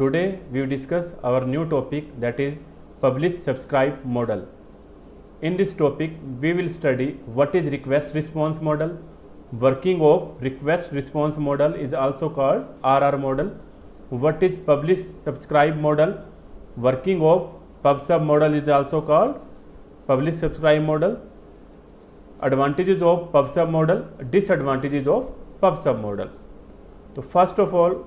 Today we will discuss our new topic, that is publish subscribe model. In this topic we will study what is request response model, working of request response model is also called RR model, what is publish subscribe model, working of pub sub model is also called publish subscribe model, advantages of pub sub model, disadvantages of pub sub model. So first of all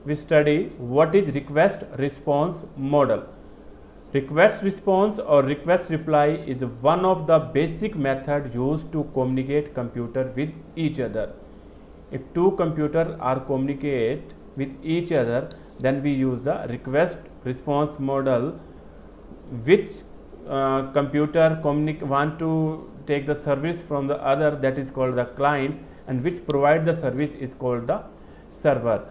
we study what is request response model. Request response or request reply is one of the basic method used to communicate computer with each other. If two computers are communicate with each other, then we use the request response model. Which computer want to take the service from the other, that is called the client, and which provide the service is called the server.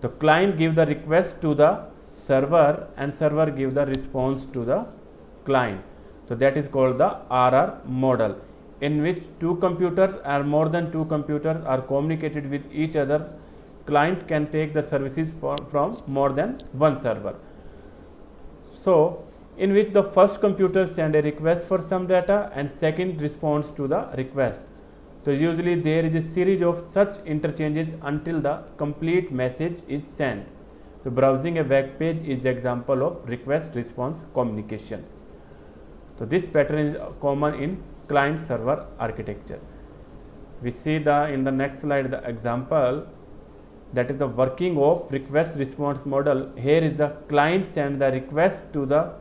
The client give the request to the server and server give the response to the client. So that is called the RR model, in which two computers or more than two computers are communicated with each other. Client can take the services from more than one server. So in which the first computer send a request for some data and second responds to the request. So usually there is a series of such interchanges until the complete message is sent. So browsing a web page is example of request response communication. So this pattern is common in client server architecture. We see in the next slide the example, that is the working of request response model. Here is the client send the request to the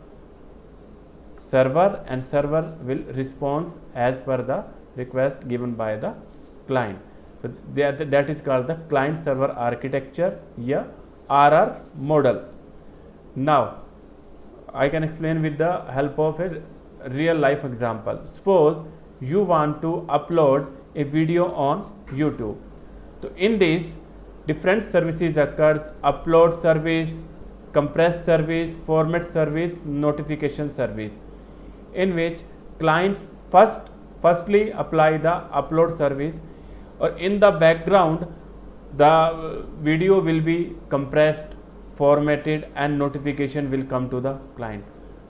server and server will respond as per the request given by the client. So that is called the client server architecture, yeah, RR model. Now I can explain with the help of a real life example. Suppose you want to upload a video on YouTube. So in this different services occurs: upload service, compress service, format service, notification service, in which client firstly apply the upload service, or in the background the video will be compressed, formatted, and notification will come to the client.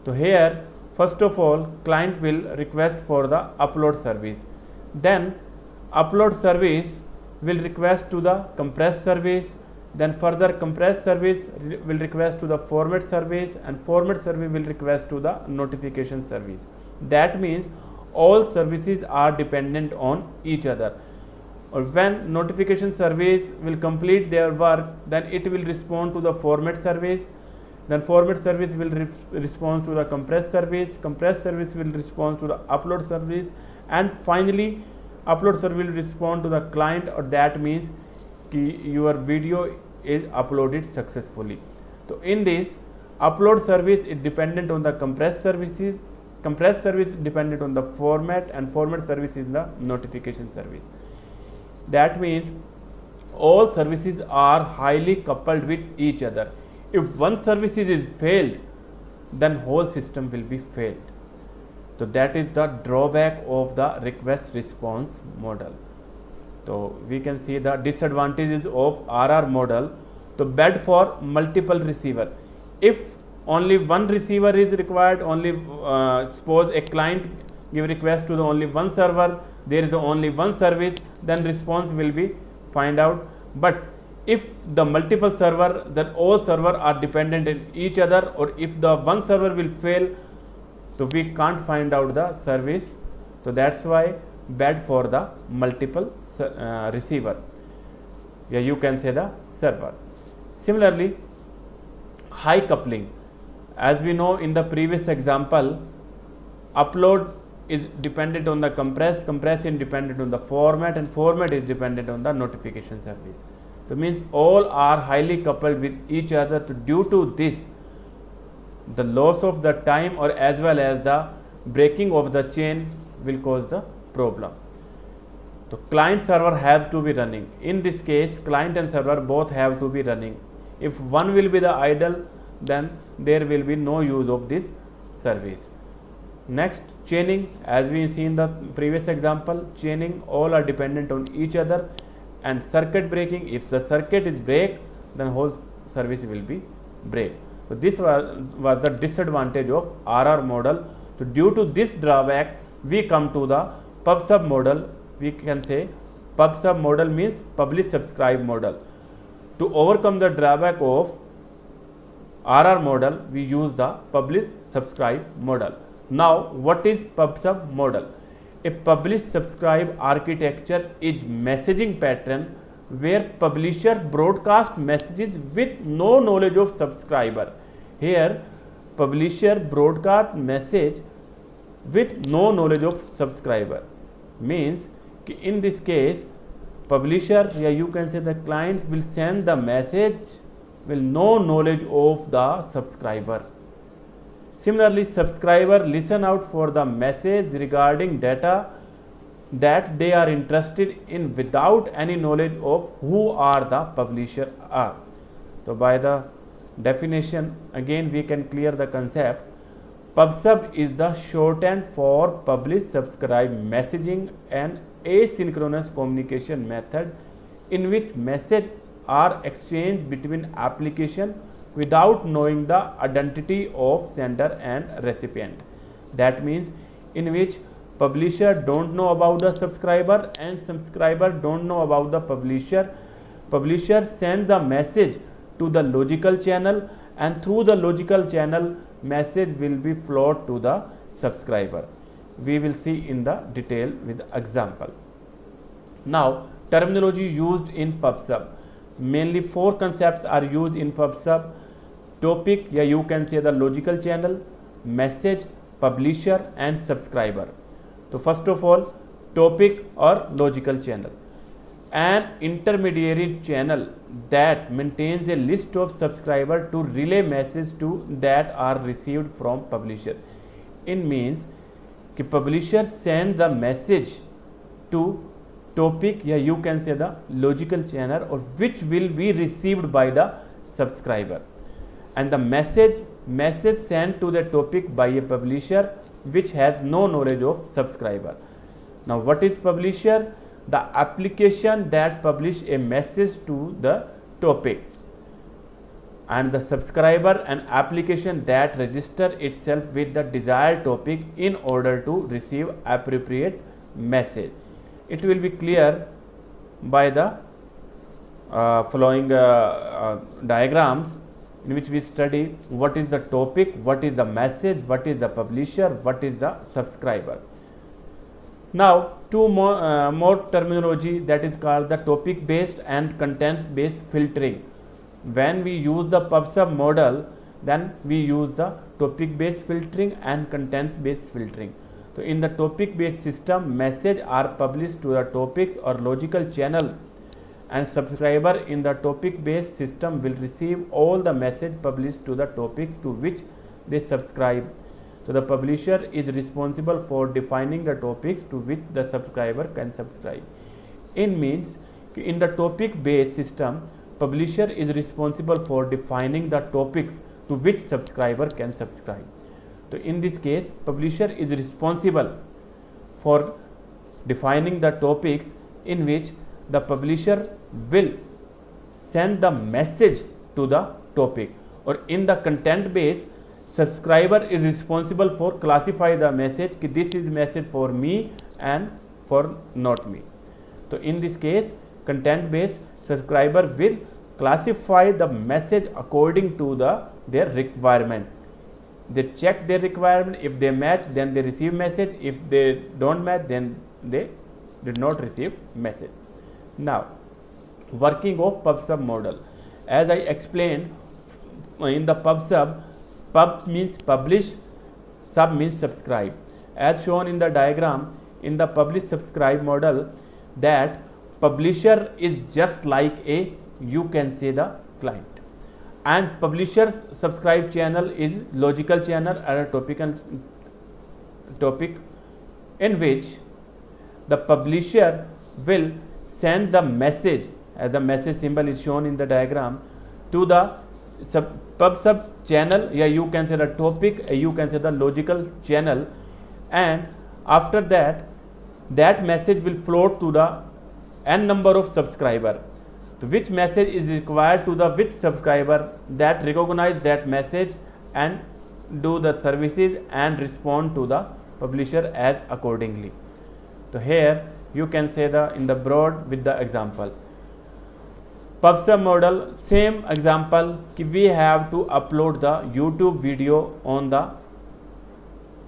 So here first of all client will request for the upload service, then upload service will request to the compress service, then further compress service will request to the format service, and format service will request to the notification service. That means all services are dependent on each other. Or when notification service will complete their work, then it will respond to the format service, then format service will respond to the compress service will respond to the upload service, and finally upload service will respond to the client, or that means your video is uploaded successfully. So in this, upload service is dependent on the compress services, compress service dependent on the format, and format service is the notification service. That means all services are highly coupled with each other. If one service is failed, then whole system will be failed. So that is the drawback of the request response model. So we can see the disadvantages of RR model. So bad for multiple receiver. If only one receiver is required, suppose a client give request to the only one server, there is only one service, then response will be find out. But if the multiple server, then all server are dependent on each other, or if the one server will fail, so we can't find out the service. So that's why bad for the multiple receiver, yeah, you can say the server. Similarly, high coupling, as we know in the previous example, upload is dependent on the compress is dependent on the format, and format is dependent on the notification service. So means all are highly coupled with each other. So due to this, the loss of the time or as well as the breaking of the chain will cause the problem. So client server have to be running. In this case, client and server both have to be running. If one will be the idle, then there will be no use of this service. Next, chaining, as we see in the previous example, chaining, all are dependent on each other. And circuit breaking, if the circuit is break, then whole service will be break. So this was the disadvantage of RR model. So due to this drawback, we come to the PubSub model. We can say PubSub model means publish subscribe model. To overcome the drawback of RR model, we use the publish subscribe model. Now, what is PubSub model? A publish subscribe architecture is messaging pattern where publisher broadcast messages with no knowledge of subscriber. Here, publisher broadcast message with no knowledge of subscriber. Means in this case, publisher, yeah, you can say the client will send the message with no knowledge of the subscriber. Similarly, subscriber listen out for the message regarding data that they are interested in without any knowledge of who are the publisher are. So by the definition, again we can clear the concept. PubSub is the shorthand for publish subscribe messaging, and asynchronous communication method in which messages are exchanged between application without knowing the identity of sender and recipient. That means in which publisher don't know about the subscriber and subscriber don't know about the publisher. Publisher send the message to the logical channel, and through the logical channel message will be flowed to the subscriber. We will see in the detail with example. Now, terminology used in PubSub. Mainly 4 concepts are used in PubSub. Topic, yeah, you can say the logical channel, message, publisher and subscriber. So first of all, topic or logical channel. An intermediary channel that maintains a list of subscribers to relay messages to that are received from publisher. It means कि publisher send the message to topic, yeah, you can say the logical channel, or which will be received by the subscriber, and the message sent to the topic by a publisher which has no knowledge of subscriber. Now, what is publisher? The application that publish a message to the topic, and the subscriber an application that register itself with the desired topic in order to receive appropriate message. It will be clear by the following diagrams, in which we study what is the topic, what is the message, what is the publisher, what is the subscriber. Now, 2 more terminology, that is called the topic based and content based filtering. When we use the PubSub model, then we use the topic based filtering and content based filtering. So in the topic based system, messages are published to the topics or logical channel, and subscriber in the topic based system will receive all the message published to the topics to which they subscribe. So the publisher is responsible for defining the topics to which the subscriber can subscribe. It means in the topic based system, publisher is responsible for defining the topics to which subscriber can subscribe. So in this case, publisher is responsible for defining the topics in which the publisher will send the message to the topic, or in the content base, subscriber is responsible for classify the message कि this is message for me and for not me. So in this case, content based, subscriber will classify the message according to their requirement. They check their requirement. If they match, then they receive message. If they don't match, then they did not receive message. Now, working of PubSub model. As I explained in the PubSub, pub means publish, sub means subscribe. As shown in the diagram, in the publish subscribe model, that publisher is just like a, you can say the client, and publisher's subscribe channel is logical channel or a topic in which the publisher will send the message, as the message symbol is shown in the diagram, to the PubSub channel, yeah, you can say the topic, you can say the logical channel, and after that, that message will float to the n number of subscriber. So which message is required to the which subscriber that recognize that message and do the services and respond to the publisher as accordingly. So here you can say the in the broad with the example. PubSub model, same example कि we have to upload the YouTube video on the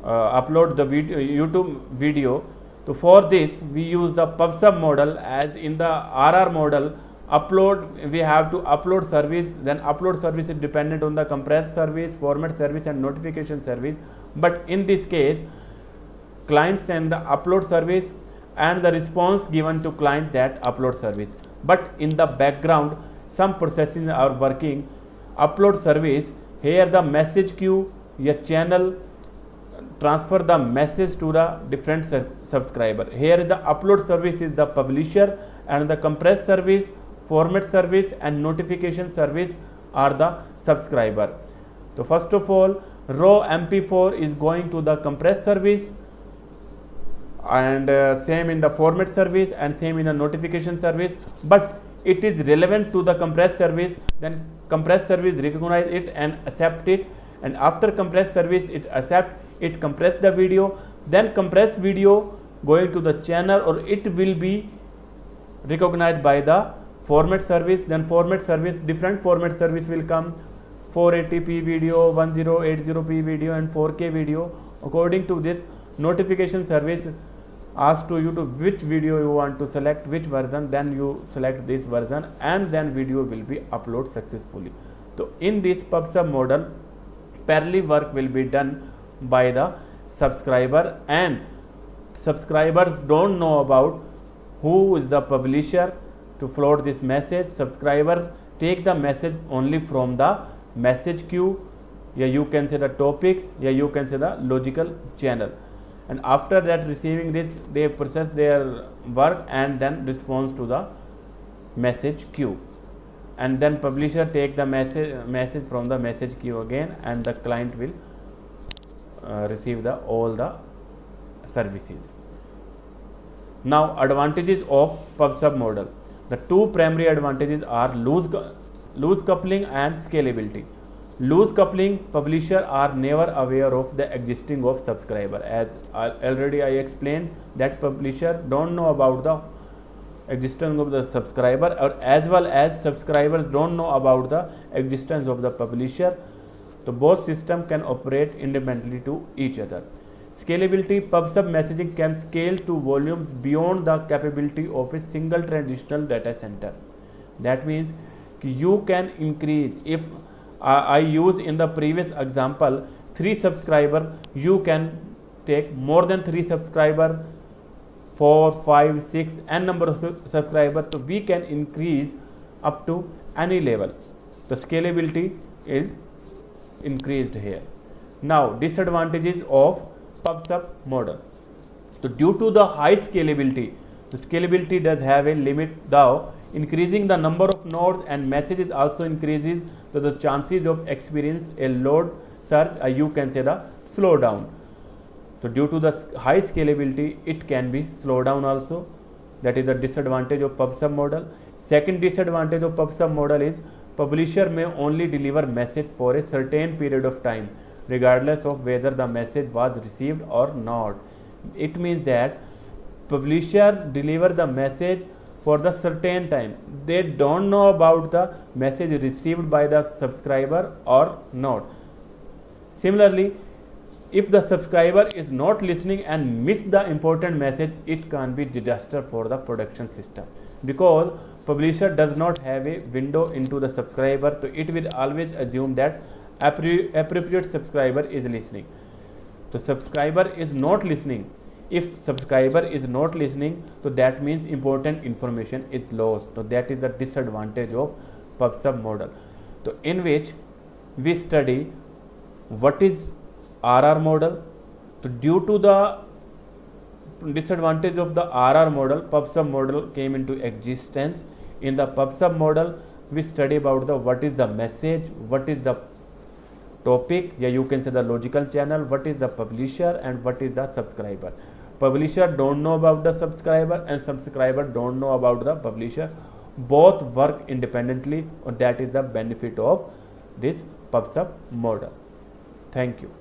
YouTube video. So for this we use the PubSub model, as in the RR model we have to upload service, then upload service is dependent on the compress service, format service and notification service. But in this case client send the upload service and the response given to client that upload service. But in the background some processes are working. Upload service, here the message queue, your channel transfer the message to the different subscriber. Here the upload service is the publisher and the compress service, format service and notification service are the subscriber. So first of all, raw MP4 is going to the compress service, and same in the format service and same in the notification service, but it is relevant to the compress service. Then compress service recognize it and accept it, and after compress service it accept it, compress the video, then compress video going to the channel, or it will be recognized by the format service. Then format service, different format service will come, 480p video, 1080p video and 4K video. According to this, notification service asks to you to which video you want to select, which version, then you select this version and then video will be uploaded successfully. So in this PubSub model, parallel work will be done by the subscriber, and subscribers don't know about who is the publisher to float this message. Subscriber take the message only from the message queue, yeah, you can say the topics, yeah, you can say the logical channel, and after that receiving this they process their work and then response to the message queue, and then publisher take the message from the message queue again, and the client will receive the all the services. Now advantages of PubSub model. The two primary advantages are loose coupling and scalability. Loose coupling, publisher are never aware of the existing of subscriber, as already I explained that publisher don't know about the existence of the subscriber, or as well as subscribers don't know about the existence of the publisher. So both systems can operate independently to each other. Scalability, PubSub messaging can scale to volumes beyond the capability of a single traditional data center. That means you can increase, if I use in the previous example 3 subscriber, you can take more than 3 subscriber, 4, 5, 6 n number of subscribers, so we can increase up to any level. The scalability is increased here. Now disadvantages of PubSub model. So due to the high scalability, the scalability does have a limit, though increasing the number of nodes and messages also increases, so the chances of experience a load surge, you can say the slowdown. So due to the high scalability, it can be slowed down also. That is the disadvantage of PubSub model. Second disadvantage of PubSub model is publisher may only deliver message for a certain period of time, regardless of whether the message was received or not. It means that publisher deliver the message for the certain time. They don't know about the message received by the subscriber or not. Similarly, if the subscriber is not listening and miss the important message, it can be disaster for the production system, because publisher does not have a window into the subscriber, so it will always assume that appropriate subscriber is listening. So subscriber is not listening. If subscriber is not listening, so that means important information is lost. So that is the disadvantage of PubSub model. So in which we study what is RR model. So due to the disadvantage of the RR model, PubSub model came into existence. In the PubSub model, we study about the what is the message, what is the topic, yeah, you can say the logical channel, what is the publisher and what is the subscriber. Publisher don't know about the subscriber and subscriber don't know about the publisher. both work independently, and that is the benefit of this PubSub model. Thank you.